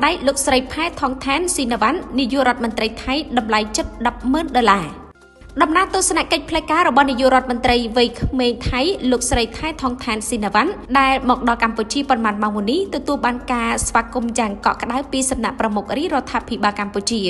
ដៃលោកស្រីផែថងថានស៊ីណាវ៉ាន់នាយករដ្ឋមន្ត្រីថៃតម្លៃជិត$10,000ដំណើរទស្សនកិច្ចផ្លូវការរបស់នាយករដ្ឋមន្ត្រីវ័យក្មេងថៃលោកស្រីថៃថងថានស៊ីណាវ៉ាន់ដែលមកដល់កម្ពុជាប៉ុន្មានម៉ោងមុននេះទទួលបានការស្វាគមន៍យ៉ាងកក់ក្ដៅពីសំណាក់ប្រមុខរាជរដ្ឋាភិបាលកម្ពុជា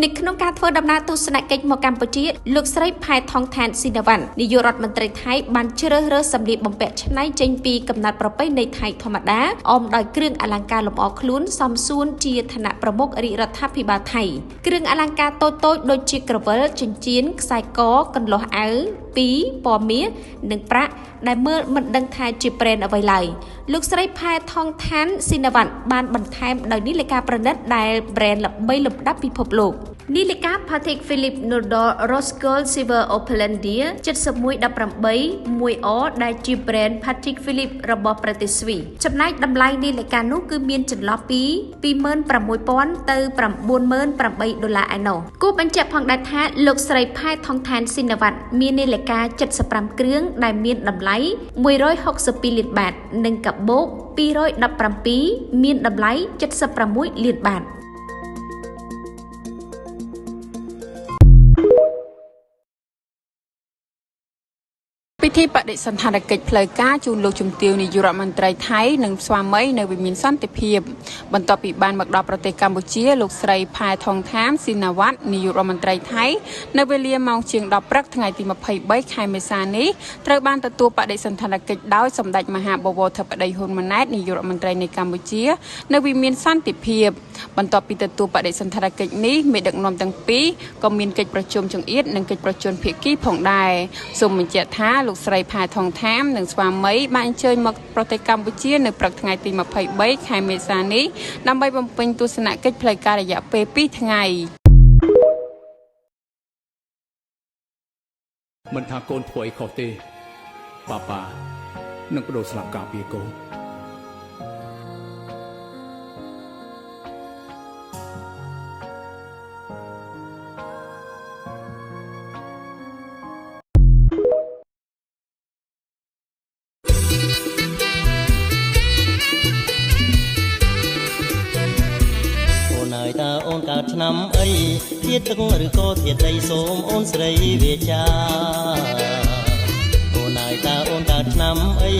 នៅក្នុងការធ្វើដំណើរទស្សនកិច្ចមកកម្ពុជាលោកស្រីផែថងថានស៊ីណាវ៉ាន់នាយករដ្ឋមន្ត្រីថៃបានជ្រើសរើសសម្លៀកបំពាក់ច្នៃចេញពីកំណត់ប្រពៃណីថៃធម្មតាអមដោយគ្រឿងអលង្ការលម្អខ្លួនសមសួនជាឋានៈប្រមុខរាជរដ្ឋាភិបាលថៃគ្រឿងអលង្ការតូចៗដូចជាក្រវិលចិញ្ចៀនខ្សែកកន្លោះអាវពីរពណ៌មាសនិងប្រាក់ដែលមើលមិនដឹងថាជាប្រេនអ្វីឡើយលោកស្រីផែថងថានស៊ីណាវ៉ាន់បានបន្ថែមដោយនាឡិកាប្រណិតដែលប្រេនល្បីលំដាប់ពិភពលោកនាឡិកា Patek Philippe Nodal Rose Gold Silver Oplandia 7118 1O ដែលជា brand Patek Philippe របស់ប្រទេសស្វីសចំណែកតម្លៃនាឡិកានោះគឺមានចន្លោះពី26,000ទៅ$98,000ឯណោះគួរបញ្ជាក់ផងដែរថាលោកស្រីផែថងថានស៊ីណាវ៉ាន់មាននាឡិកា75គ្រឿងដែលមានតម្លៃ162លានបាតនិងកាបូប217មានតម្លៃ76លានបាតពិធីបដិសណ្ឋារកិច្ចផ្លូវការជូនលោកជំទាវនាយករដ្ឋមន្ត្រីថៃនិងស្វាមីនៅវិមានសន្តិភាពបន្ទាប់ពីបានមកដល់ប្រទេសកម្ពុជាលោកស្រីផែថងថានស៊ីណាវ៉ាត់នាយករដ្ឋមន្ត្រីថៃនៅវេលាម៉ោងជាង10ព្រឹកថ្ងៃទី23ខែមេសានេះត្រូវបានទទួលបដិសណ្ឋារកិច្ចដោយសម្ដេចមហាបវរធិបតីហ៊ុនម៉ាណែតនាយករដ្ឋមន្ត្រីនៃកម្ពុជានៅវិមានសន្តិភាពបន្ទាប់ពីទទួលបដិសណ្ឋារកិច្ចនេះមេដឹកនាំទាំងពីរក៏មានកិច្ចប្រជុំចង្អៀតនិងកិច្ចប្រជុំភាគីផងដែរសូមបញ្ជាក់ថាលោកស្រីផែថងថាននិងស្វាមីបានអញ្ជើញមកប្រទេសកម្ពុជានៅព្រឹកថ្ងៃទី23ខែមេសានេះដើម្បីបំពេញទស្សនកិច្ចផ្លូវការរយៈពេល2ថ្ងៃមិនថាកូនធ្វើអីខុសទេប៉ានឹងបដូរស្លាប់ការពារកូនអូនកើតឆ្នាំអីធាតទឹកឬក៏ធាតដីសូមអូនស្រីវាចាអូនហើយតើអូនកើតឆ្នាំអី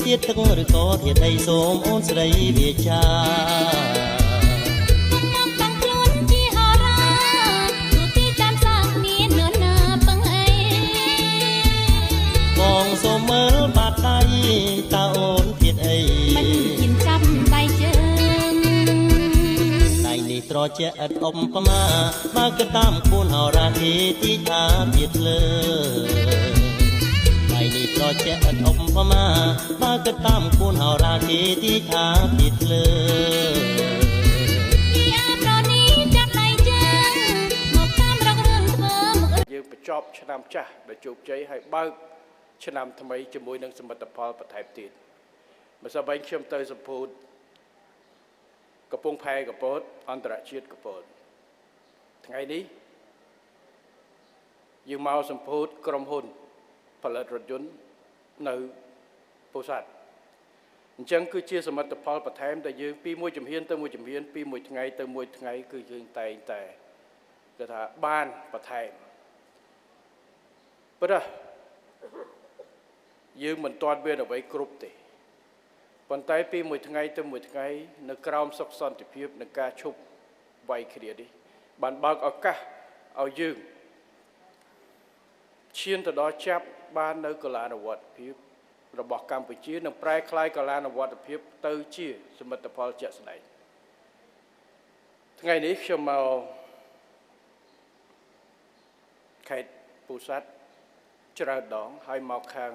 ធាតទឹកឬក៏ធាតដីសូមអូនស្រីវាចាបងសូមមើលបាត់ដៃតើអូនធាតអីមិនยินចាំដៃជើងដៃនេះត្រជាក់ឥតអុំប្រមាបើគិតតាមគួនហោរាគេទីថាទៀតលើដៃនេះត្រជាក់ឥតអុំប្រមាបើគិតតាមគួនហោរាគេទីថាទៀតលើយើងបញ្ចប់ឆ្នាំចាស់ដែលជោគជ័យហើយបើកឆ្នាំថ្មីជាមួយនឹងសមិទ្ធផលបន្ថែមទៀតម្សិលមិញខ្ញុំទៅសម្ពោធកំពង់ផែកពតអន្តរជាតិកពតថ្ងៃនេះយើងមកសម្ពោធក្រុមហ៊ុនផលិតរថយន្តនៅពោធិ៍សាត់អញ្ចឹងគឺជាសមិទ្ធផលបន្ថែមដែលយើងពីមួយជំហានទៅមួយជំហានពីមួយថ្ងៃទៅមួយថ្ងៃគឺយើងតែងតែគេថាបានបន្ថែមប៉ុន្តែយើងមិនទាន់មានអ្វីគ្រប់ទេប៉ុន្តែពីមួយថ្ងៃទៅមួយថ្ងៃនៅក្រោមសុខសន្តិភាពនិងការឈប់វាយគ្នានេះបានបើកឱកាសឲ្យយើងឈានទៅដល់ចាប់បាននៅកលានុវត្តភាពរបស់កម្ពុជានិងប្រែក្លាយកលានុវត្តភាពទៅជាសមិទ្ធផលជាក់ស្ដែងថ្ងៃនេះខ្ញុំមកខេត្តពោធិ៍សាត់ច្រើនដងហើយមកខាង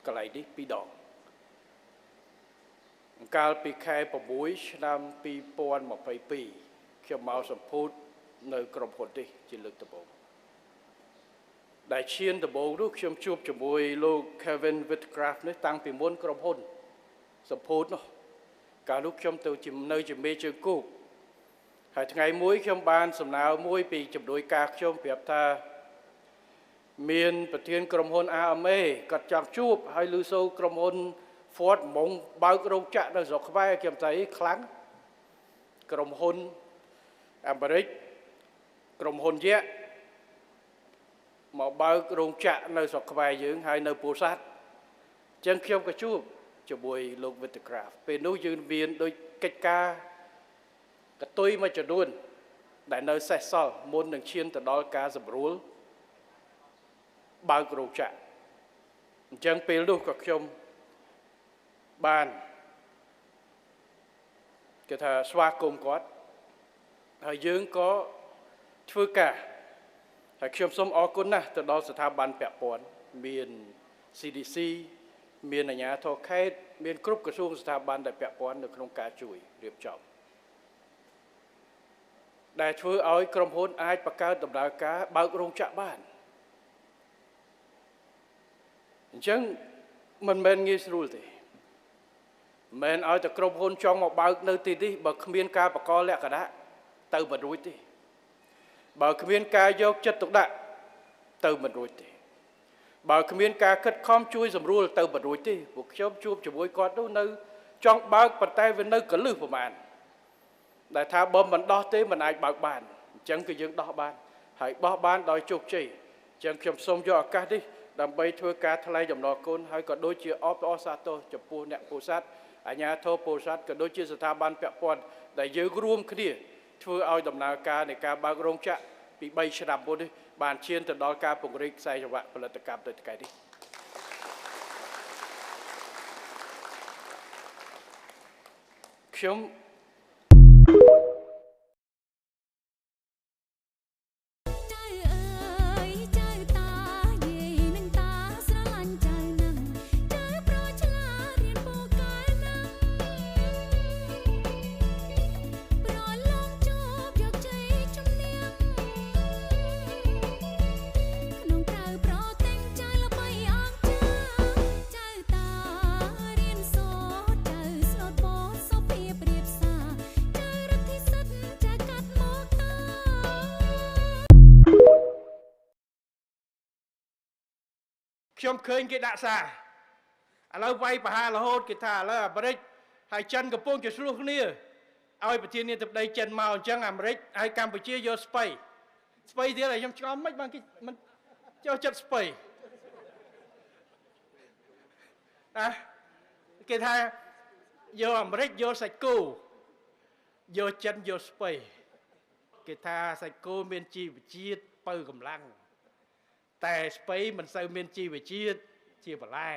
កន្លែងនេះ2ដងកាលពីខែ6ឆ្នាំ2022ខ្ញុំមកសម្ពោធនៅក្រុមហ៊ុននេះជាលើកដំបូងដែលឈានដំបូងនោះខ្ញុំជួបជាមួយលោក Kevin Whitcraft នេះតាំងពីមុនក្រុមហ៊ុនសម្ពោធនោះកាលនោះខ្ញុំទៅនៅជាមេជើងគោកហើយថ្ងៃមួយខ្ញុំបានសំណើមួយពីជំនួយការខ្ញុំប្រាប់ថាមានប្រធានក្រុមហ៊ុន AMA គាត់ចង់ជួបហើយឮសូរក្រុមហ៊ុន Ford ហ្មងបើករោងចក្រនៅស្រុកខ្មែរខ្ញុំថាខ្លាំង ក្រុមហ៊ុនអាមេរិកក្រុមហ៊ុនយក្សមកបើករោងចក្រនៅស្រុកខ្មែរយើងហើយនៅពោធិ៍សាត់អញ្ចឹងខ្ញុំក៏ជួបជាមួយលោកវិទ្យាក្រាហ្វពេលនោះយើងមានដូចកិច្ចការកតុយមួយចំនួនដែលនៅសេសសល់មុននឹងឈានទៅដល់ការសម្រួលបើករោងចក្រអញ្ចឹងពេលនោះក៏ខ្ញុំបានគេថាស្វាគមន៍គាត់ហើយយើងក៏ធ្វើការហើយខ្ញុំសូមអរគុណណាស់ទៅដល់ស្ថាប័នពាក់ព័ន្ធមាន CDC មានអាជ្ញាធរខេត្តមានគ្រប់ក្រសួងស្ថាប័នដែលពាក់ព័ន្ធនៅក្នុងការជួយរៀបចំដែលធ្វើឲ្យក្រុមហ៊ុនអាចបង្កើតដំណើរការបើករោងចក្របានអញ្ចឹងមិនមែនងាយស្រួលទេមិនឲ្យតែក្រុមហ៊ុនចង់មកបើកនៅទីនេះបើគ្មានការបង្កលក្ខណៈទៅមិនរួចទេបើគ្មានការយកចិត្តទុកដាក់ទៅមិនរួចទេបើគ្មានការខិតខំជួយសម្រួលទៅមិនរួចទេពួកខ្ញុំជួបជាមួយគាត់នោះនៅចង់បើកប៉ុន្តែវានៅកលឹះប្រមាណដែលថាបើមិនដោះទេមិនអាចបើកបានអញ្ចឹងគឺយើងដោះបានហើយបោះបានដោយជោគជ័យអញ្ចឹងខ្ញុំសូមយកឱកាសនេះដើម្បីធ្វើការថ្លែងអំណរគុណហើយក៏ដូចជាអបអរសាទរចំពោះអ្នកពោធិ៍សាត់អាជ្ញាធរពោធិ៍សាត់ក៏ដូចជាស្ថាប័នពាក់ព័ន្ធដែលយើងរួមគ្នាធ្វើឲ្យដំណើរការនៃការបើករោងចក្រពី3ឆ្នាំមុននេះបានឈានទៅដល់ការពង្រីកខ្សែសង្វាក់ផលិតកម្មទៅថ្ងៃនេះខ្ញុំឃើញគេដាក់សារឥឡូវវាយប្រហាររហូតគេថាឥឡូវអាមេរិកហើយចិនកំពុងជាឆ្លោះគ្នាឲ្យប្រធានាធិបតីចិនមកអញ្ចឹងអាមេរិកហើយកម្ពុជាយកស្ពៃទៀតឲ្យខ្ញុំឆ្ងល់មិនបានគេមិនចូលចិត្តស្ពៃគេថាយកអាមេរិកយកសាច់គោយកចិនយកស្ពៃគេថាសាច់គោមានជីវជាតិបើកម្លាំងតែស្ពៃមិនសូវមានជីវជាតិជាបន្លែ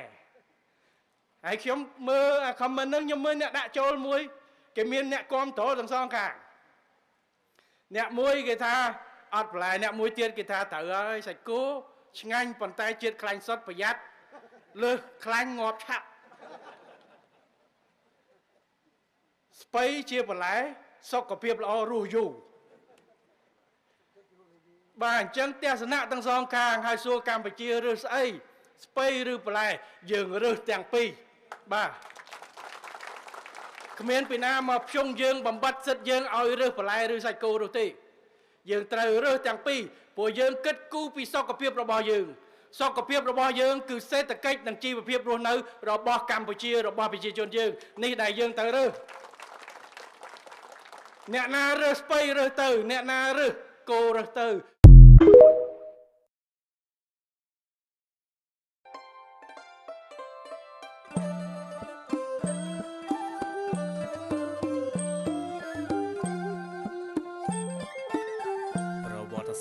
ហើយខ្ញុំមើលអា comment ហ្នឹងខ្ញុំមើលអ្នកដាក់ចូលមួយគេមានអ្នកគាំទ្រទាំងសងខាងអ្នកមួយគេថាអត់បន្លែអ្នកមួយទៀតគេថាត្រូវហើយសាច់គោឆ្ងាញ់ប៉ុន្តែជាតិខ្លាញ់សុទ្ធប្រយ័ត្នលើសខ្លាញ់ងាប់ឆាប់ស្ពៃជាបន្លែសុខភាពល្អរស់យូរបាទអញ្ចឹងទស្សនៈទាំងសងខាងហើយសួរកម្ពុជារើសស្អីស្ពៃឬបន្លែយើងរើសទាំងពីរបាទគ្មានពីណាមកភ្ជុងយើងបំបត្តិសិទ្ធិយើងឲ្យរើសបន្លែឬសាច់គោនោះទេយើងត្រូវរើសទាំងពីរព្រោះយើងគិតគូរពីសុខភាពរបស់យើងសុខភាពរបស់យើងគឺសេដ្ឋកិច្ចនិងជីវភាពរស់នៅរបស់កម្ពុជារបស់ប្រជាជនយើងនេះដែលយើងត្រូវរើសអ្នកណារើសស្ពៃរើសទៅអ្នកណារើសគោរើសទៅ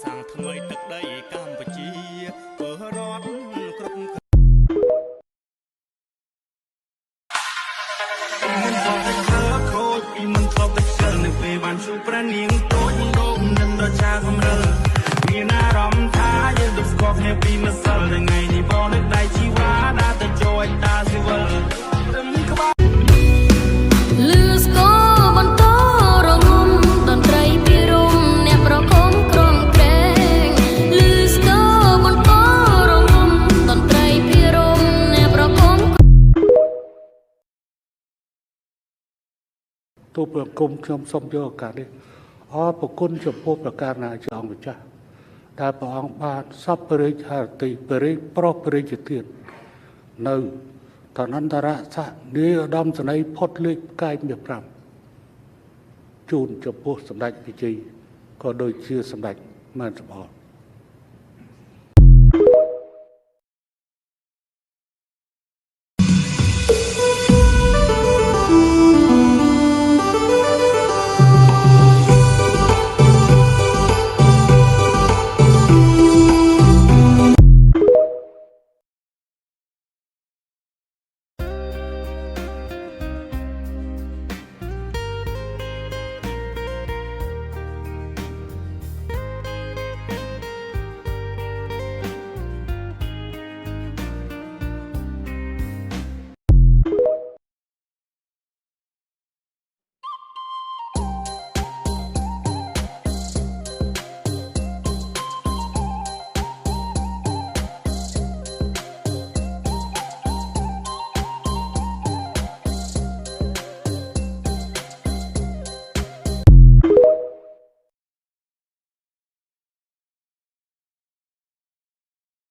សាំងថ្មីទឹកដីកម្ពុជាធ្វើរដ្ឋគ្រប់ខូចពីមិនធ្លាប់តែស្គាល់នៅពេលបានជួបប្រានាងតូចដូមនឹងដល់ចាកម្រើមានអារម្មណ៍ថាយើងទៅស្គាល់គ្នាពីម្សិលថ្ងៃនេះបងនឹកដៃជីវ៉ាដើរទៅជួយតាស៊ីវិលរំក្បាលលឺស្គរបន្តរងំតន្ត្រីពីរំអ្នកប្រកបទូប្រគំខ្ញុំសូមយកឱកាសនេះអរព្រគុណចំពោះប្រការណាចង់ម្ចាស់ដែលព្រះអង្គបានសពរិទ្ធហាតិបរិប្រុសបរិជាទៀតនៅឋានន្តរស័ក្តិនាយឧត្តមសេនីយ៍ផុតលេខផ្កាយ25 ជូនចំពោះសម្ដេចវិជ័យក៏ដូចជាសម្ដេចម៉ែនសំអល់